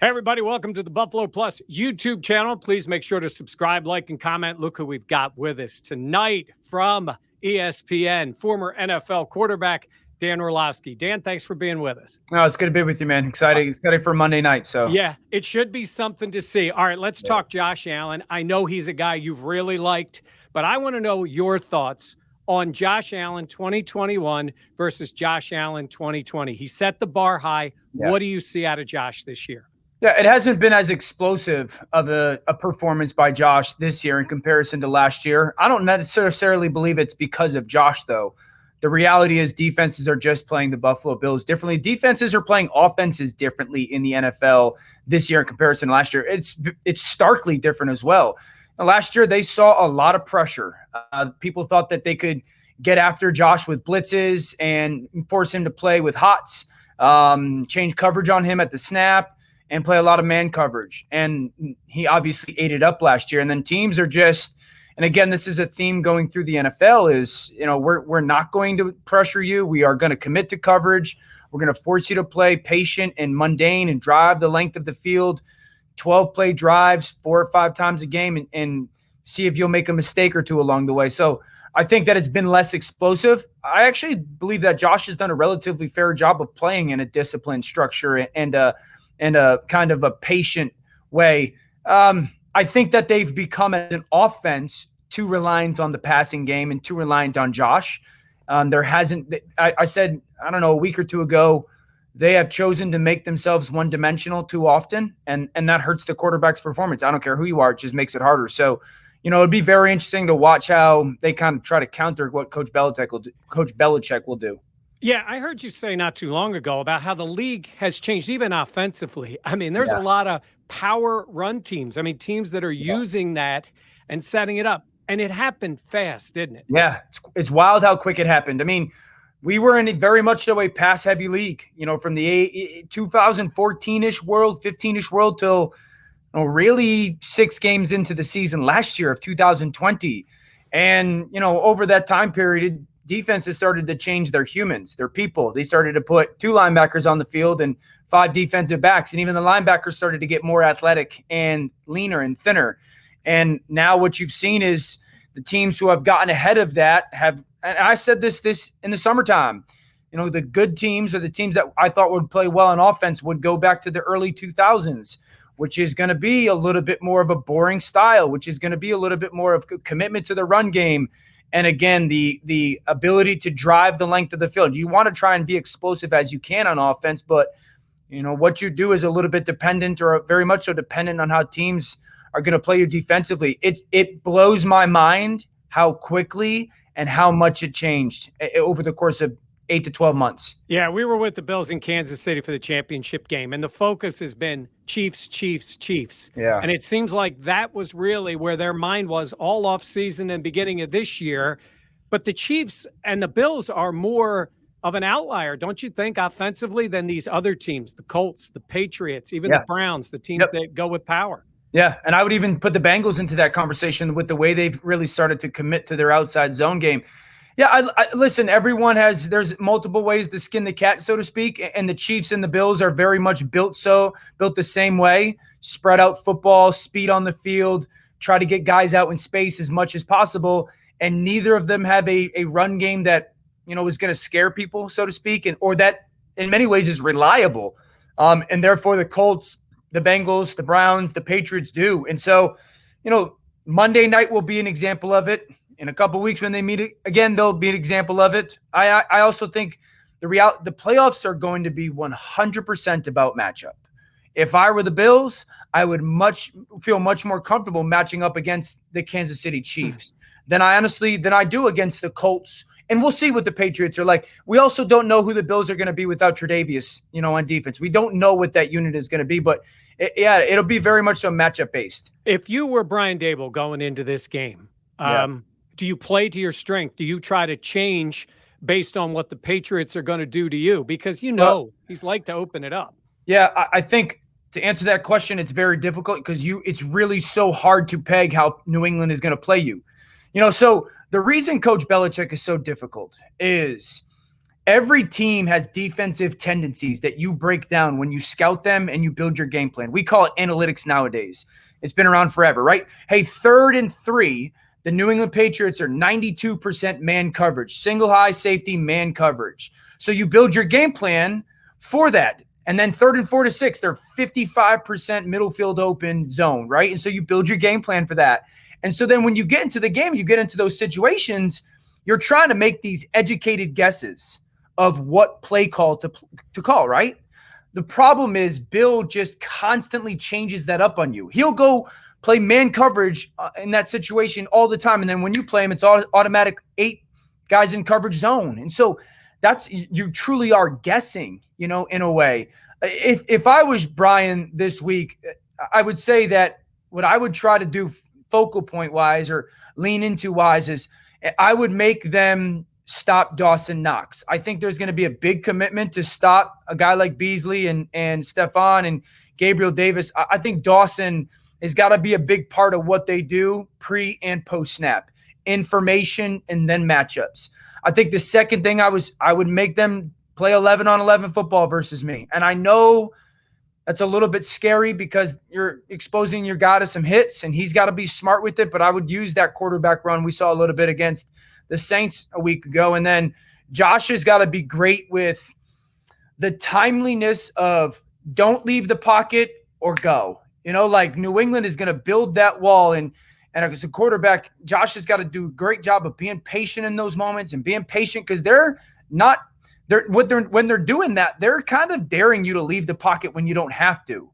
Hey, everybody, welcome to the Buffalo Plus YouTube channel. Please make sure to subscribe, like, and comment. Look who we've got with us tonight from ESPN, former NFL quarterback Dan Orlovsky. Dan, thanks for being with us. No, it's good to be with you, man. Excited for Monday night. So yeah, it should be something to see. All right, let's talk Josh Allen. I know he's a guy you've really liked, but I want to know your thoughts on Josh Allen 2021 versus Josh Allen 2020. He set the bar high. Yeah. What do you see out of Josh this year? Yeah, it hasn't been as explosive of a performance by Josh this year in comparison to last year. I don't necessarily believe it's because of Josh, though. The reality is defenses are just playing the Buffalo Bills differently. Defenses are playing offenses differently in the NFL this year in comparison to last year. It's starkly different as well. Last year, they saw a lot of pressure. People thought that they could get after Josh with blitzes and force him to play with hots, change coverage on him at the snap, and play a lot of man coverage. And he obviously ate it up last year. And then teams are just, and again, this is a theme going through the NFL is, we're not going to pressure you. We are going to commit to coverage. We're going to force you to play patient and mundane and drive the length of the field, 12-play drives 4 or 5 times a game and see if you'll make a mistake or two along the way. So I think that it's been less explosive. I actually believe that Josh has done a relatively fair job of playing in a disciplined structure and a kind of a patient way. I think that they've become as an offense too reliant on the passing game and too reliant on Josh. There hasn't – I said, I don't know, a week or two ago, they have chosen to make themselves one-dimensional too often, and that hurts the quarterback's performance. I don't care who you are. It just makes it harder. So, it'd be very interesting to watch how they kind of try to counter what Coach Belichick will do. Yeah, I heard you say not too long ago about how the league has changed, even offensively. I mean, there's a lot of power run teams. I mean, teams that are using that and setting it up. And it happened fast, didn't it? Yeah, it's wild how quick it happened. I mean, we were in very much a pass-heavy league, from the 2014-ish world, 15-ish world till really 6 games into the season last year of 2020. And, over that time period, defenses started to change their humans, their people. They started to put 2 linebackers on the field and 5 defensive backs. And even the linebackers started to get more athletic and leaner and thinner. And now what you've seen is the teams who have gotten ahead of that have, and I said this in the summertime, the good teams or the teams that I thought would play well on offense would go back to the early 2000s, which is going to be a little bit more of a boring style, which is going to be a little bit more of commitment to the run game. And again, the ability to drive the length of the field. You want to try and be explosive as you can on offense, but what you do is a little bit dependent, or very much so dependent on how teams are going to play you defensively. It blows my mind how quickly and how much it changed over the course of 8 to 12 months. Yeah, we were with the Bills in Kansas City for the championship game, and the focus has been Chiefs, Chiefs, Chiefs. Yeah. And it seems like that was really where their mind was all off season and beginning of this year. But the Chiefs and the Bills are more of an outlier, don't you think, offensively than these other teams, the Colts, the Patriots, even the Browns, the teams that go with power. Yeah, and I would even put the Bengals into that conversation with the way they've really started to commit to their outside zone game. Yeah, listen, there's multiple ways to skin the cat, so to speak, and the Chiefs and the Bills are very much built the same way. Spread out football, speed on the field, try to get guys out in space as much as possible, and neither of them have a run game that, is going to scare people, so to speak, or that in many ways is reliable. And therefore the Colts, the Bengals, the Browns, the Patriots do. And so, Monday night will be an example of it. In a couple of weeks when they meet again, they'll be an example of it. I also think the playoffs are going to be 100% about matchup. If I were the Bills, I would feel much more comfortable matching up against the Kansas City Chiefs than I do against the Colts. And we'll see what the Patriots are like. We also don't know who the Bills are going to be without Tre'Davious, on defense. We don't know what that unit is going to be, but it'll be very much so matchup based. If you were Brian Daboll going into this game, do you play to your strength? Do you try to change based on what the Patriots are going to do to you? Because he's like to open it up. Yeah, I think to answer that question, it's very difficult because it's really so hard to peg how New England is going to play you. So the reason Coach Belichick is so difficult is Every team has defensive tendencies that you break down when you scout them and you build your game plan. We call it analytics nowadays. It's been around forever, right? Hey, 3rd and 3, the New England Patriots are 92% man coverage, single high safety man coverage. So you build your game plan for that. And then 3rd and 4 to 6, they're 55% middle field open zone, right? And so you build your game plan for that. And so then when you get into the game, you get into those situations, you're trying to make these educated guesses of what play call to call, right? The problem is Bill just constantly changes that up on you. He'll go play man coverage in that situation all the time. And then when you play him, it's automatic 8 guys in coverage zone. And so you truly are guessing, in a way. If I was Brian this week, I would say that what I would try to do focal point wise or lean into wise is I would make them stop Dawson Knox. I think there's going to be a big commitment to stop a guy like Beasley and Stephon and Gabriel Davis. I think Dawson has got to be a big part of what they do pre and post snap, information and then matchups. I think the second thing I would make them play 11 on 11 football versus me. And I know that's a little bit scary because you're exposing your guy to some hits and he's got to be smart with it. But I would use that quarterback run we saw a little bit against the Saints a week ago. And then Josh has got to be great with the timeliness of don't leave the pocket or go. Like New England is going to build that wall. And as a quarterback, Josh has got to do a great job of being patient in those moments and being patient because when they're doing that, they're kind of daring you to leave the pocket when you don't have to.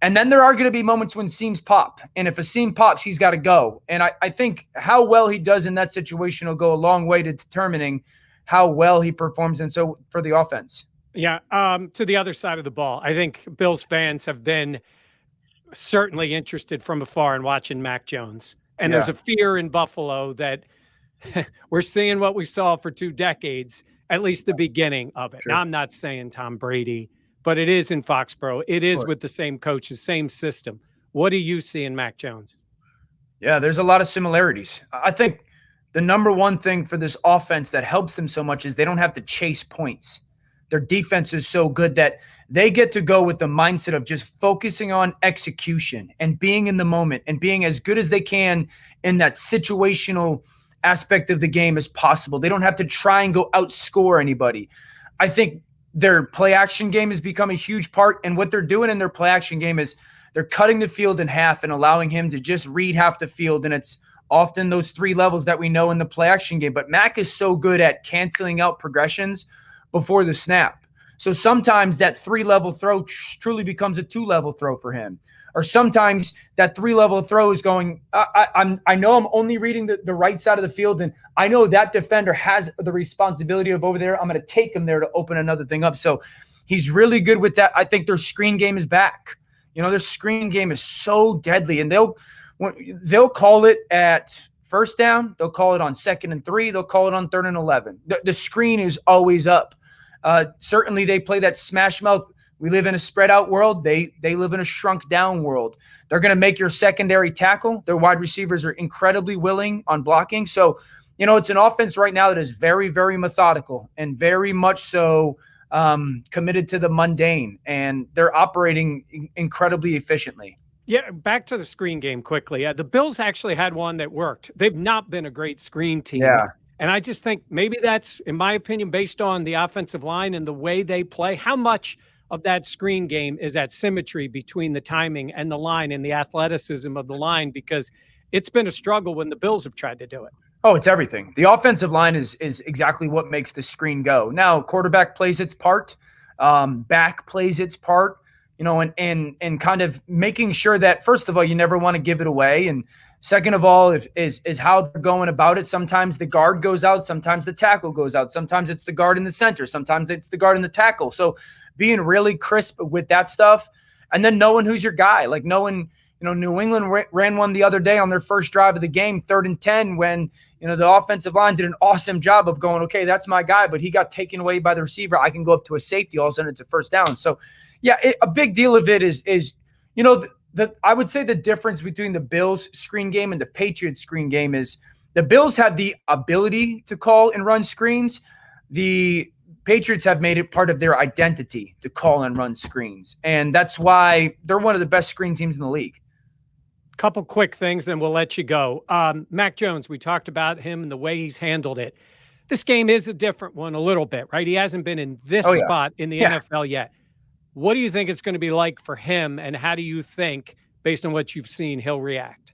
And then there are going to be moments when seams pop. And if a seam pops, he's got to go. And I think how well he does in that situation will go a long way to determining how well he performs. And so for the offense. Yeah. To the other side of the ball, I think Bills fans have been certainly interested from afar in watching Mac Jones. And there's a fear in Buffalo that we're seeing what we saw for 2 decades, at least the beginning of it. Sure. Now, I'm not saying Tom Brady, but it is in Foxborough. It is with the same coaches, same system. What do you see in Mac Jones? Yeah, there's a lot of similarities. I think the number one thing for this offense that helps them so much is they don't have to chase points. Their defense is so good that they get to go with the mindset of just focusing on execution and being in the moment and being as good as they can in that situational aspect of the game as possible. They don't have to try and go outscore anybody. I think their play action game has become a huge part. And what they're doing in their play action game is they're cutting the field in half and allowing him to just read half the field. And it's often those 3 levels that we know in the play action game. But Mac is so good at canceling out progressions before the snap. So sometimes that 3-level throw truly becomes a 2-level throw for him. Or sometimes that 3-level throw is going, I know I'm only reading the right side of the field, and I know that defender has the responsibility of over there. I'm going to take him there to open another thing up. So he's really good with that. I think their screen game is back. Their screen game is so deadly, and they'll call it at first down. They'll call it on 2nd and 3. They'll call it on 3rd and 11. The screen is always up. Certainly they play that smash mouth. We live in a spread out world. They live in a shrunk down world. They're going to make your secondary tackle. Their wide receivers are incredibly willing on blocking. So, it's an offense right now that is very, very methodical and very much so committed to the mundane, and they're operating incredibly efficiently. Yeah, back to the screen game quickly. The Bills actually had one that worked. They've not been a great screen team. Yeah. And I just think maybe that's, in my opinion, based on the offensive line and the way they play. How much of that screen game is that symmetry between the timing and the line and the athleticism of the line? Because it's been a struggle when the Bills have tried to do it. Oh, it's everything. The offensive line is exactly what makes the screen go. Now, quarterback plays its part. Back plays its part, and kind of making sure that, first of all, you never want to give it away. And second of all, is how they're going about it. Sometimes the guard goes out. Sometimes the tackle goes out. Sometimes it's the guard in the center. Sometimes it's the guard in the tackle. So being really crisp with that stuff, and then knowing who's your guy, like knowing, New England ran one the other day on their first drive of the game, 3rd and 10, when, the offensive line did an awesome job of going, okay, that's my guy, but he got taken away by the receiver. I can go up to a safety. All of a sudden it's a first down. So yeah, a big deal of it is I would say the difference between the Bills screen game and the Patriots screen game is the Bills have the ability to call and run screens. The Patriots have made it part of their identity to call and run screens. And that's why they're one of the best screen teams in the league. Couple quick things, then we'll let you go. Mac Jones, we talked about him and the way he's handled it. This game is a different one a little bit, right? He hasn't been in this spot in the NFL yet. What do you think it's going to be like for him, and how do you think, based on what you've seen, he'll react?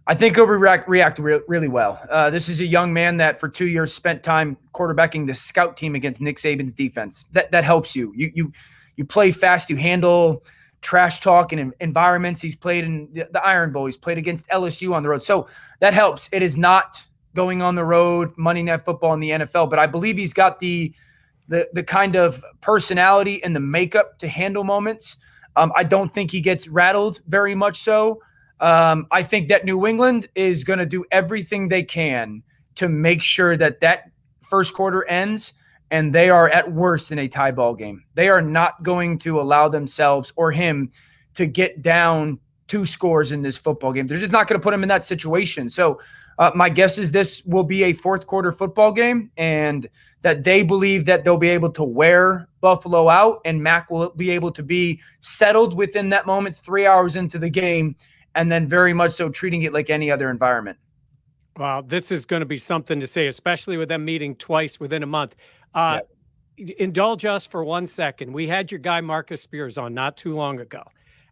I think he'll react really well. This is a young man that for 2 years spent time quarterbacking the scout team against Nick Saban's defense. That helps you. You play fast. You handle trash talk and environments. He's played in the Iron Bowl. He's played against LSU on the road. So that helps. It is not going on the road, Monday Night Football in the NFL, but I believe he's got the kind of personality and the makeup to handle moments. I don't think he gets rattled very much so. I think that New England is going to do everything they can to make sure that first quarter ends and they are at worst in a tie ball game. They are not going to allow themselves or him to get down 2 scores in this football game. They're just not going to put him in that situation. So my guess is this will be a fourth quarter football game, and that they believe that they'll be able to wear Buffalo out, and Mac will be able to be settled within that moment 3 hours into the game, and then very much so treating it like any other environment. Wow, this is going to be something to say, especially with them meeting twice within a month. Indulge us for 1 second. We had your guy Marcus Spears on not too long ago.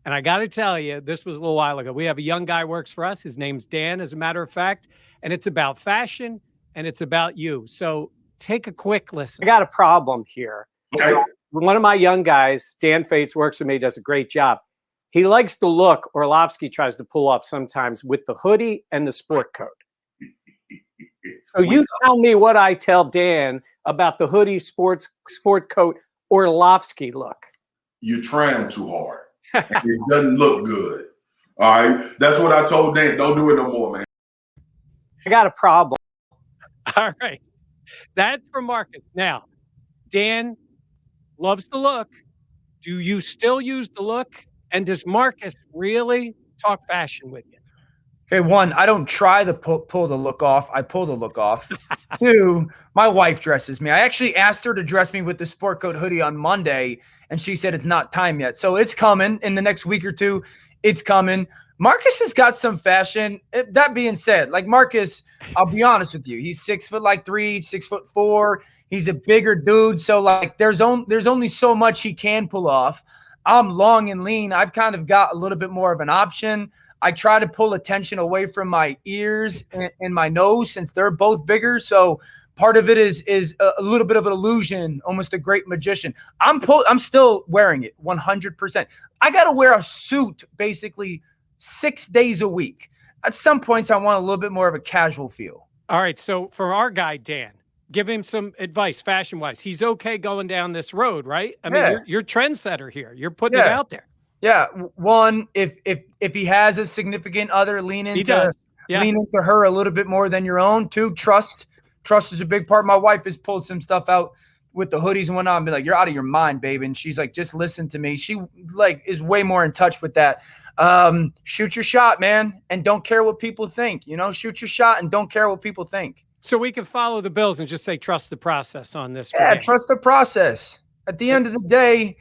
And I got to tell you, this was a little while ago. We have a young guy who works for us. His name's Dan, as a matter of fact. And it's about fashion, and it's about you. So take a quick listen. I got a problem here. Okay. One of my young guys, Dan Fates, works with me, does a great job. He likes the look Orlovsky tries to pull off sometimes with the hoodie and the sport coat. So you tell me what I tell Dan about the hoodie, sport coat, Orlovsky look. You're trying too hard. It doesn't look good. All right. That's what I told Dan. Don't do it no more, man. I got a problem. All right. That's from Marcus. Now, Dan loves the look. Do you still use the look? And does Marcus really talk fashion with you? Okay, 1, I don't try to pull the look off. I pull the look off. 2, my wife dresses me. I actually asked her to dress me with the sport coat hoodie on Monday, and she said it's not time yet. So it's coming in the next week or 2. It's coming. Marcus has got some fashion. That being said, like Marcus, I'll be honest with you. He's 6'3", 6'4". He's a bigger dude. So like there's only so much he can pull off. I'm long and lean. I've kind of got a little bit more of an option. I try to pull attention away from my ears and my nose since they're both bigger. So part of it is a little bit of an illusion, almost a great magician. I'm still wearing it 100%. I got to wear a suit basically 6 days a week. At some points, I want a little bit more of a casual feel. All right. So for our guy, Dan, give him some advice fashion-wise. He's okay going down this road, right? I mean, you're trendsetter here. You're putting it out there. Yeah. 1, if he has a significant other, lean into her a little bit more than your own. 2, trust. Trust is a big part. My wife has pulled some stuff out with the hoodies and whatnot and be like, you're out of your mind, babe. And she's like, just listen to me. She like is way more in touch with that. Shoot your shot, man. And don't care what people think, shoot your shot and don't care what people think. So we can follow the Bills and just say, trust the process on this. Yeah, trust the process. At the end of the day,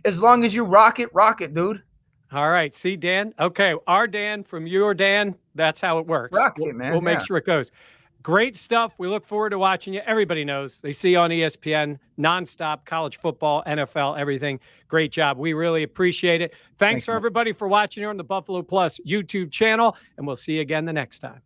as long as you rock it, dude. All right. See, Dan? Okay. Our Dan from your Dan, that's how it works. Rock it, man. We'll make sure it goes. Great stuff. We look forward to watching you. Everybody knows. They see you on ESPN, nonstop, college football, NFL, everything. Great job. We really appreciate it. Thanks for everybody for watching here on the Buffalo Plus YouTube channel, and we'll see you again the next time.